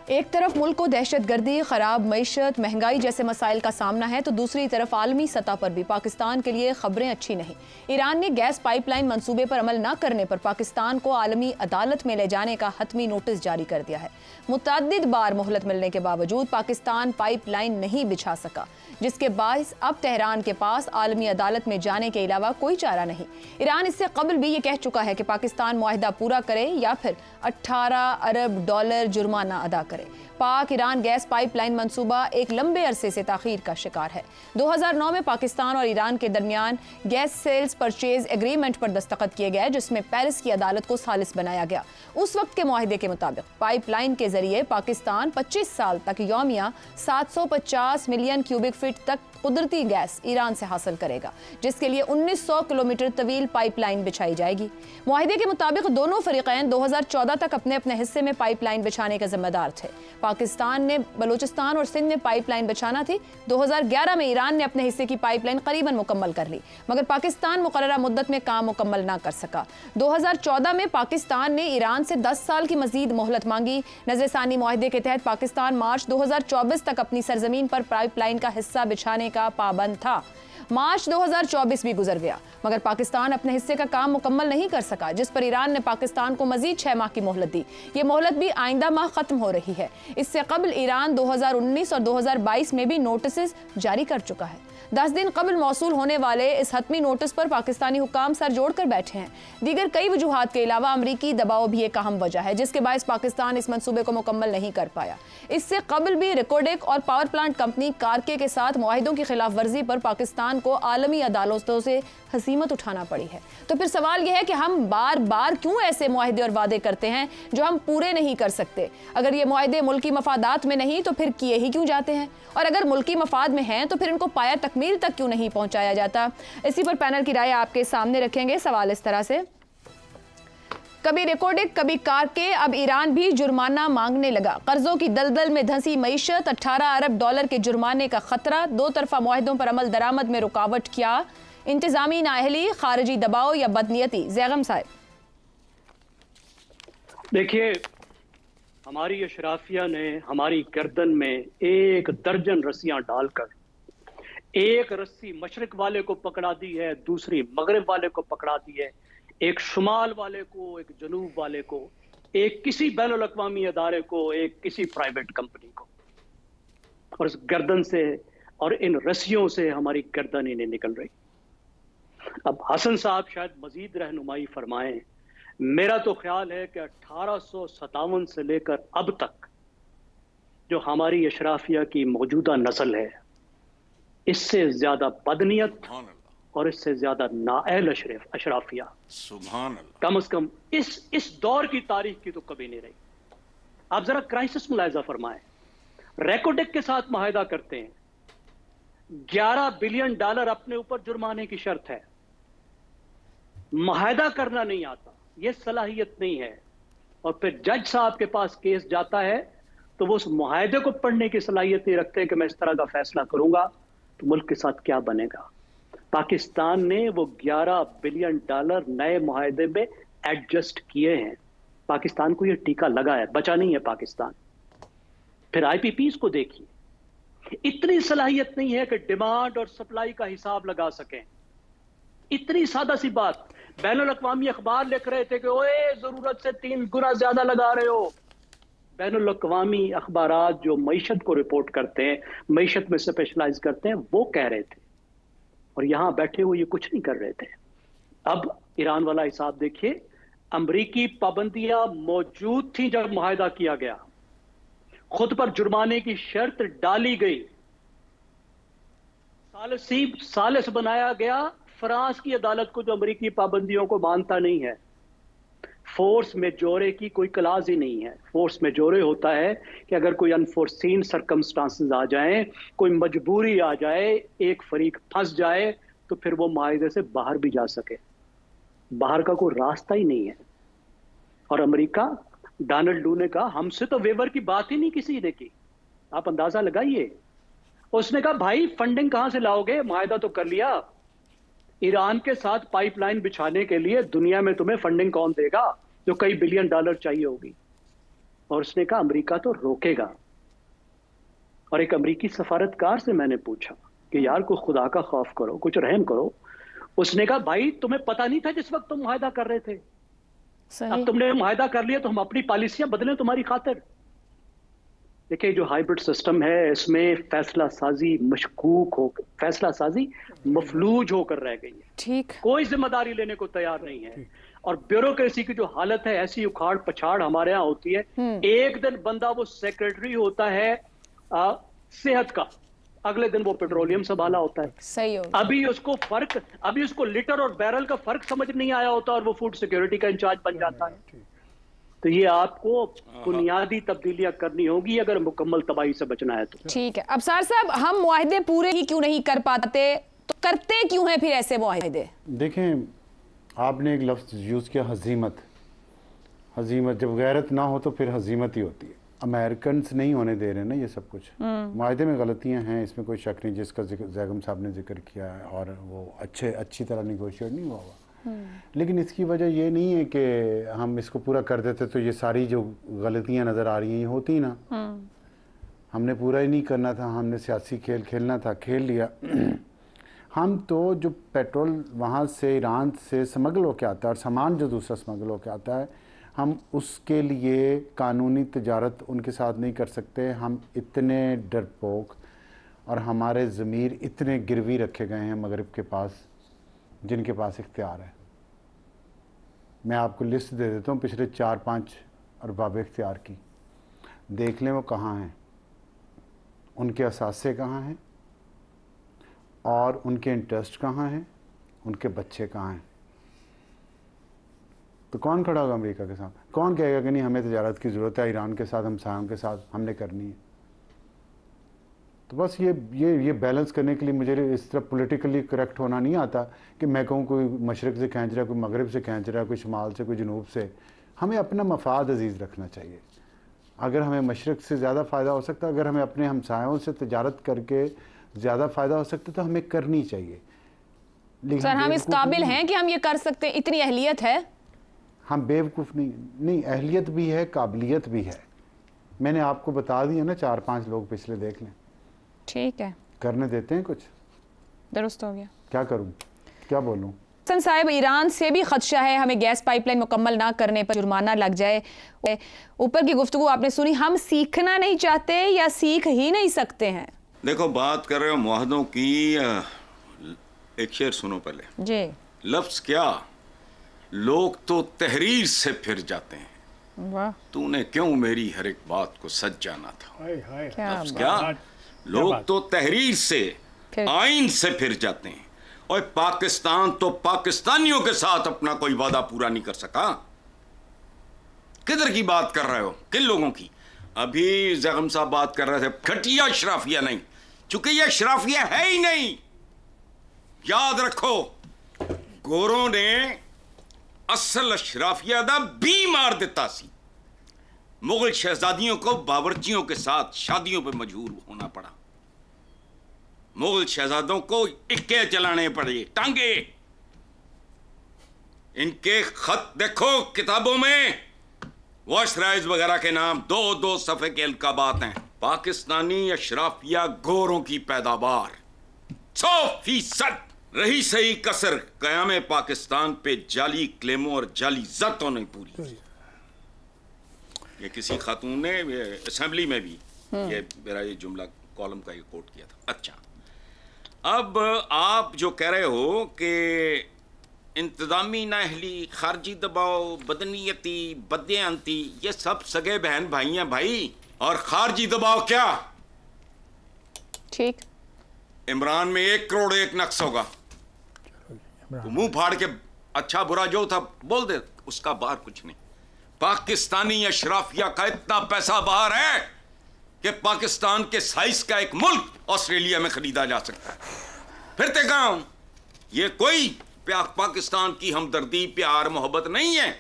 एक तरफ मुल्क को दहशतगर्दी, खराब मईशत, महंगाई जैसे मसाइल का सामना है तो दूसरी तरफ आलमी सतह पर भी पाकिस्तान के लिए खबरें अच्छी नहीं। ईरान ने गैस पाइपलाइन मंसूबे पर अमल न करने पर पाकिस्तान को आलमी अदालत में ले जाने का हतमी नोटिस जारी कर दिया है। मुतअद्दिद बार मोहलत मिलने के बावजूद पाकिस्तान पाइपलाइन नहीं बिछा सका, जिसके बायस अब तेहरान के पास आलमी अदालत में जाने के अलावा कोई चारा नहीं। ईरान इससे कबल भी ये कह चुका है कि पाकिस्तान मुआहिदा पूरा करे या फिर 18 अरब डॉलर जुर्माना अदा करे। पाक ईरान गैस पाइपलाइन मंसूबा एक लंबे अरसे से ताखीर का शिकार है। 2009 में पाकिस्तान और ईरान के दरमियान गैस सेल्स परचेज एग्रीमेंट पर दस्तखत किए गए, जिसमें पेरिस की अदालत को सालिस बनाया गया। उस वक्त के मुआहिदे के मुताबिक पाइपलाइन के जरिए पाकिस्तान 25 साल तक यौमिया 750 मिलियन क्यूबिक फीट तक कुदरती गैस ईरान से हासिल करेगा, जिसके लिए 1900 किलोमीटर तवील पाइपलाइन बिछाई जाएगी। मुआहिदे के मुताबिक दोनों फरीकैन 2014 तक अपने अपने हिस्से में पाइपलाइन बिछाने के जिम्मेदार थे। पाकिस्तान ने बलूचिस्तान और सिंध में पाइपलाइन बिछाना थी। 2011 में ईरान ने अपने हिस्से की पाइपलाइन करीबन मुकम्मल कर ली, मगर पाकिस्तान मुकर्ररा मुद्दत में काम मुकम्मल ना कर सका। 2014 में पाकिस्तान ने ईरान से 10 साल की मजीद मोहलत मांगी। नज़रसानी मुआहिदे के तहत पाकिस्तान मार्च 2024 तक अपनी सरजमीन पर पाइपलाइन का हिस्सा बिछाने का पाबंद था। मार्च 2024 भी गुजर गया, मगर पाकिस्तान अपने हिस्से का काम मुकम्मल नहीं कर सका, जिस पर ईरान ने पाकिस्तान को मजीद 6 माह की मोहलत दी। ये मोहलत भी आइंदा माह खत्म हो रही है। इससे कबल ईरान 2019 और 2022 में भी नोटिस जारी कर चुका है। 10 दिन कबल मौसूल होने वाले इस हतमी नोटिस पर पाकिस्तानी हुकाम सर जोड़कर बैठे हैं। दीगर कई वजूहात के अलावा अमरीकी दबाव भी एक अहम वजह है, जिसके बायस पाकिस्तान इस मंसूबे को मुकम्मल नहीं कर पाया। इससे कबल भी रिकोडेक और पावर प्लांट कंपनी कारके के साथ मुआहिदों की खिलाफ वर्जी पर पाकिस्तान को आलमी अदालतों से हसीमत उठाना पड़ी है। तो फिर सवाल यह है कि हम बार बार क्यों ऐसे मुआहिदे और वादे करते हैं जो हम पूरे नहीं कर सकते? अगर ये मुआहिदे मुल्की मफादात में नहीं तो फिर किए ही क्यों जाते हैं, और अगर मुल्की मफाद में हैं तो फिर इनको पाया तकमील तक क्यों नहीं पहुंचाया जाता? इसी पर पैनल की राय आपके सामने रखेंगे। सवाल इस तरह से, कभी रिकोडेक कभी कारके, अब ईरान भी जुर्माना मांगने लगा। कर्जों की दलदल में धंसी मईशत, 18 अरब डॉलर के जुर्माने का खतरा, दो तरफा मुआहिदों पर अमल दरामद में रुकावट, क्या इंतजामी नाअहली, खारिजी दबाव या बदनीयती? जैगम साहब, देखिए, हमारी अशराफिया ने हमारी गर्दन में 1 दर्जन रस्सियां डालकर, एक रस्सी मशरिक वाले को पकड़ा दी है, दूसरी मगरिब वाले को पकड़ा दी है, एक शुमाल वाले को, एक जनूब वाले को, एक किसी बैनुल अक़वामी अदारे को, एक किसी प्राइवेट कंपनी को। और इस गर्दन से और इन रस्सियों से हमारी गर्दन इन्हें निकल रही। अब हसन साहब शायद मजीद रहनुमाई फरमाएं। मेरा तो ख्याल है कि 1857 से लेकर अब तक जो हमारी अशराफिया की मौजूदा नस्ल है, इससे ज्यादा बदनीयत और इससे ज्यादा नाअहल अशराफिया कम से कम इस दौर की तारीख की तो कभी नहीं रही। आप जरा क्राइसिस मुलाहिजा फरमाएं। रेकोडेक के साथ मुआहिदा करते हैं, 11 बिलियन डॉलर अपने ऊपर जुर्माने की शर्त है। मुआहिदा करना नहीं आता, यह सलाहियत नहीं है। और फिर जज साहब के पास केस जाता है तो वो उस मुआहिदे को पढ़ने की सलाहियत नहीं रखते कि मैं इस तरह का फैसला करूंगा तो मुल्क के साथ क्या बनेगा। पाकिस्तान ने वो 11 बिलियन डॉलर नए मुआहिदे में एडजस्ट किए हैं। पाकिस्तान को ये टीका लगा है, बचा नहीं है पाकिस्तान। फिर आईपीपीज को देखिए, इतनी सलाहियत नहीं है कि डिमांड और सप्लाई का हिसाब लगा सकें। इतनी सादा सी बात, बैनुल अक़वामी अखबार लिख रहे थे कि ओए जरूरत से 3 गुना ज्यादा लगा रहे हो। बैनुल अक़वामी अखबारात जो मईशत को रिपोर्ट करते हैं, मईशत में स्पेशलाइज करते हैं, वो कह रहे थे, और यहां बैठे हुए ये कुछ नहीं कर रहे थे। अब ईरान वाला हिसाब देखिए, अमरीकी पाबंदियां मौजूद थी जब मुआहिदा किया गया, खुद पर जुर्माने की शर्त डाली गई, सालिस बनाया गया फ्रांस की अदालत को जो अमरीकी पाबंदियों को मानता नहीं है। फोर्स मेजोरे की कोई क्लाज ही नहीं है। फोर्स मेजोरे होता है कि अगर कोई अनफोर्सीन सरकमस्टांसेस आ जाएं, कोई मजबूरी आ जाए, एक फरीक फंस जाए, तो फिर वो मुआहिदे से बाहर भी जा सके। बाहर का कोई रास्ता ही नहीं है। और अमेरिका, डोनाल्ड डू ने कहा हमसे तो वेवर की बात ही नहीं किसी ने की। आप अंदाजा लगाइए, उसने कहा भाई फंडिंग कहां से लाओगे, मुआहिदा तो कर लिया, ईरान के साथ पाइपलाइन बिछाने के लिए दुनिया में तुम्हें फंडिंग कौन देगा जो कई बिलियन डॉलर चाहिए होगी। और उसने कहा अमेरिका तो रोकेगा। और एक अमेरिकी सफारतकार से मैंने पूछा कि यार कुछ खुदा का खौफ करो, कुछ रहम करो। उसने कहा भाई तुम्हें पता नहीं था जिस वक्त तुम मुआहदा कर रहे थे, अब तुमने मुआहदा कर लिया तो हम अपनी पॉलिसियां बदलें तुम्हारी खातिर। देखिए जो हाइब्रिड सिस्टम है इसमें फैसला साजी मशकूक हो, फैसला साजी मफलूज होकर रह गई है। ठीक, कोई जिम्मेदारी लेने को तैयार नहीं है। और ब्यूरोक्रेसी की जो हालत है ऐसी उखाड़ पछाड़ हमारे यहाँ होती है। एक दिन बंदा वो सेक्रेटरी होता है सेहत का, अगले दिन वो पेट्रोलियम संभाला होता है। सही हो। अभी उसको लीटर और बैरल का फर्क समझ नहीं आया होता और वो फूड सिक्योरिटी का इंचार्ज बन जाता है। तो ये आपको बुनियादी तब्दीलियां करनी होगी अगर मुकम्मल तबाही से बचना है तो। ठीक है। अफसार साहब, हम मुआहदे पूरे ही क्यों नहीं कर पाते, तो करते क्यों हैं फिर ऐसे मुआहदे? देखें, आपने एक लफ्ज़ यूज़ किया हजीमत। हजीमत जब गैरत ना हो तो फिर हजीमत ही होती है। अमेरिकन नहीं होने दे रहे ना ये सब कुछ। मुआहदे में गलतियां हैं, इसमें कोई शक नहीं, जिसका जैगम साहब ने जिक्र किया है, और वो अच्छी तरह निगोशिएट नहीं हुआ। लेकिन इसकी वजह ये नहीं है कि हम इसको पूरा कर देते तो ये सारी जो गलतियां नज़र आ रही हैं ये होती ना। हमने पूरा ही नहीं करना था, हमने सियासी खेल खेलना था, खेल लिया। हम तो जो पेट्रोल वहाँ से ईरान से स्मगल होकर आता है और सामान जो दूसरा स्मगल होकर आता है, हम उसके लिए कानूनी तजारत उनके साथ नहीं कर सकते। हम इतने डरपोक और हमारे ज़मीर इतने गिरवी रखे गए हैं मगरिब के पास, जिनके पास इख्तियार है। मैं आपको लिस्ट दे देता हूँ पिछले 4-5 अरबाब इख्तियार की, देख लें वो कहाँ हैं, उनके असासे कहाँ हैं और उनके इंटरेस्ट कहाँ हैं, उनके बच्चे कहाँ हैं। तो कौन खड़ा होगा अमेरिका के साथ? कौन कहेगा कि नहीं हमें तजारत की ज़रूरत है ईरान के साथ, हमसायों के साथ हमने करनी है? तो बस ये बैलेंस करने के लिए मुझे इस तरह पॉलिटिकली करेक्ट होना नहीं आता कि मैं कहूँ कोई मशरक़ से खींच रहा है, कोई मगरिब से खींच रहा है, कोई शुमाल से, कोई जनूब से। हमें अपना मफाद अजीज़ रखना चाहिए। अगर हमें मशरक़ से ज़्यादा फ़ायदा हो सकता है, अगर हमें अपने हमसायों से तजारत करके ज़्यादा फ़ायदा हो सकता है तो हमें करनी चाहिए। लेकिन सर हम इस काबिल हैं कि हम ये कर सकते हैं, इतनी अहलियत है? हम बेवकूफ़ नहीं, अहलियत भी है, काबिलियत भी है। मैंने आपको बता दिया ना, 4-5 लोग पिछले देख लें। ठीक है, करने देते हैं कुछ? दुरुस्त हो गया। क्या करूं, क्या बोलूं? हसन साहब, ईरान से भी खदशा है हमें गैस पाइपलाइन मुकम्मल ना करने पर जुर्माना लग जाए। ऊपर की गुफ्तगू आपने सुनी, हम सीखना नहीं चाहते या सीख ही नहीं सकते हैं? देखो, बात कर रहे हो मुआहदों की, एक शेर सुनो पहले जी। लफ्ज क्या, लोग तो तहरीर से फिर जाते हैं, वाह तूने क्यों मेरी हर एक बात को सच जाना था। लफ्ज क्या, लोग तो तहरीर से आइन से फिर जाते हैं। और पाकिस्तान तो पाकिस्तानियों के साथ अपना कोई वादा पूरा नहीं कर सका। किधर की बात कर रहे हो, किन लोगों की? अभी जगम साहब बात कर रहे थे घटिया अशराफिया नहीं, चूंकि यह अशराफिया है ही नहीं। याद रखो, गोरों ने असल अशराफिया दा भी मार दिता सी। मुगल शहजादियों को बावर्चियों के साथ शादियों पर मजबूर होना पड़ा। मुगल शहजादों को इक्के चलाने पड़े, टांगे। इनके खत देखो किताबों में, वॉशराइज वगैरह के नाम 2-2 सफ़े के अलकाबात हैं। पाकिस्तानी अशराफिया गोरों की पैदावार 100%। रही सही कसर क़याम पाकिस्तान पे जाली क्लेमों और जाली ज़ब्तों ने पूरी। ये किसी खातून ने असेंबली में भी ये मेरा ये जुमला कॉलम का ये कोट किया था। अच्छा, अब आप जो कह रहे हो कि इंतजामी नाअहली, खारजी दबाव, बदनीयती, बदयांती, ये सब सगे बहन भाई हैं भाई। और खारजी दबाव क्या? ठीक, इमरान में 1 करोड़ 1 नक्स होगा, तो मुंह फाड़ के अच्छा बुरा जो था बोल दे, उसका बाहर कुछ नहीं। पाकिस्तानी अशराफिया का इतना पैसा बाहर है कि पाकिस्तान के साइज का एक मुल्क ऑस्ट्रेलिया में खरीदा जा सकता है। फिरते कहां? ये कोई पाकिस्तान की हमदर्दी, प्यार, मोहब्बत नहीं है।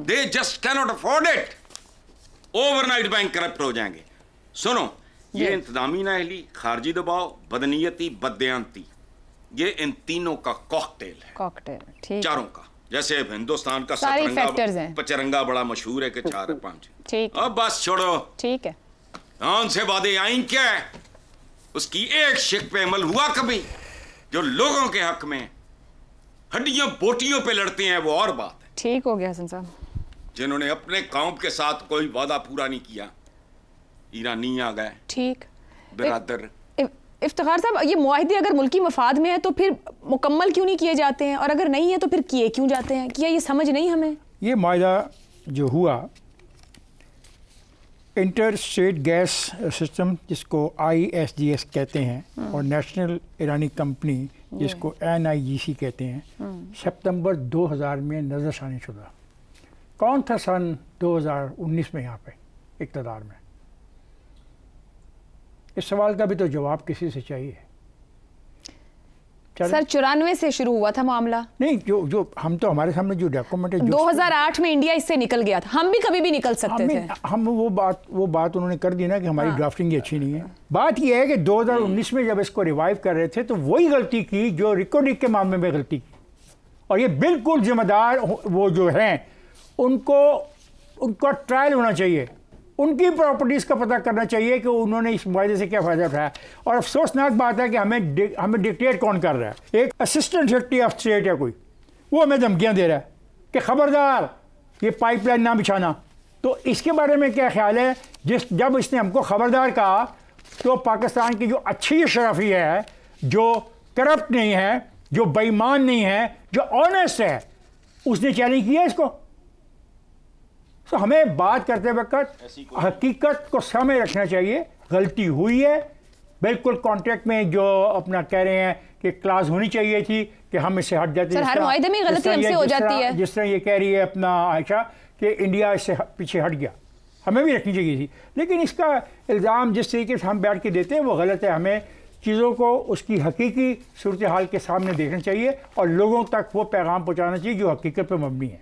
They just cannot afford it. Overnight bank corrupt हो जाएंगे। सुनो, ये इंतजामी नाअहली, खारजी दबाव, बदनीयती, बदयांती, ये इन तीनों का कॉकटेल है। कॉकटेल, ठीक। चारों का। जैसे हिंदुस्तान का सारे फैक्टर्स हैं। पचरंगा बड़ा मशहूर है कि 4 5। ठीक, अब बस छोड़ो। ठीक है। कौन से वादे आइन क्या है, उसकी एक शिक पे अमल हुआ कभी? जो लोगों के हक में हड्डियों बोटियों पे लड़ते हैं वो और बात है। ठीक हो गया हसन साहब। जिन्होंने अपने कौम के साथ कोई वादा पूरा नहीं किया, ईरानी आ गए। ठीक बिरादर इफ्तिखार साहब, ये मुआहिदे अगर मुल्की मफाद में है तो फिर मुकम्मल क्यों नहीं किए जाते हैं, और अगर नहीं है तो फिर किए क्यों जाते हैं? क्या ये समझ नहीं हमें? ये मुआहिदा जो हुआ इंटर स्टेट गैस सिस्टम, जिसको ISGS कहते हैं, और नेशनल ईरानी कंपनी जिसको NIGC कहते हैं, सितंबर 2000 में नज़रसानी शुदा। कौन था सन 2019 में यहाँ पे इक़्तिदार में? इस सवाल का भी तो जवाब किसी से चाहिए। सर 94 से शुरू हुआ था मामला। नहीं, जो हम तो हमारे सामने जो डॉक्यूमेंट है, 2008 में इंडिया इससे निकल गया था। हम भी कभी भी निकल सकते थे। हम वो बात उन्होंने कर दी ना कि हमारी ड्राफ्टिंग अच्छी नहीं है। बात ये है कि 2019 में जब इसको रिवाइव कर रहे थे तो वही गलती की जो रिकॉर्डिंग के मामले में गलती की, और ये बिल्कुल जिम्मेदार वो जो हैं उनका ट्रायल होना चाहिए, उनकी प्रॉपर्टीज़ का पता करना चाहिए कि उन्होंने इस मुआहदे से क्या फ़ायदा उठाया। और अफसोसनाक बात है कि हमें डिक्टेट कौन कर रहा है? एक असिस्टेंट सेक्रेटरी ऑफ स्टेट है कोई, वो हमें धमकियाँ दे रहा है कि ख़बरदार ये पाइपलाइन ना बिछाना। तो इसके बारे में क्या ख्याल है? जब इसने हमको ख़बरदार कहा तो पाकिस्तान की जो अच्छी शराफी है, जो करप्ट नहीं है, जो बेईमान नहीं है, जो ऑनेस्ट है, उसने चैलेंज किया इसको। तो हमें बात करते वक्त हकीकत को सामने रखना चाहिए। गलती हुई है, बिल्कुल कॉन्ट्रैक्ट में जो अपना कह रहे हैं कि क्लास होनी चाहिए थी कि हम इससे हट जाते हैं। हर मुआहदे में गलती हमसे हो जाती है। जिस तरह ये कह रही है अपना आयशा कि इंडिया इससे पीछे हट गया, हमें भी रखनी चाहिए थी। लेकिन इसका इल्ज़ाम जिस तरीके से हम बैठ के देते हैं वो गलत है। हमें चीज़ों को उसकी हकीकी सूरत हाल के सामने देखना चाहिए और लोगों तक वो पैगाम पहुँचाना चाहिए जो हकीकत पर मबनी है।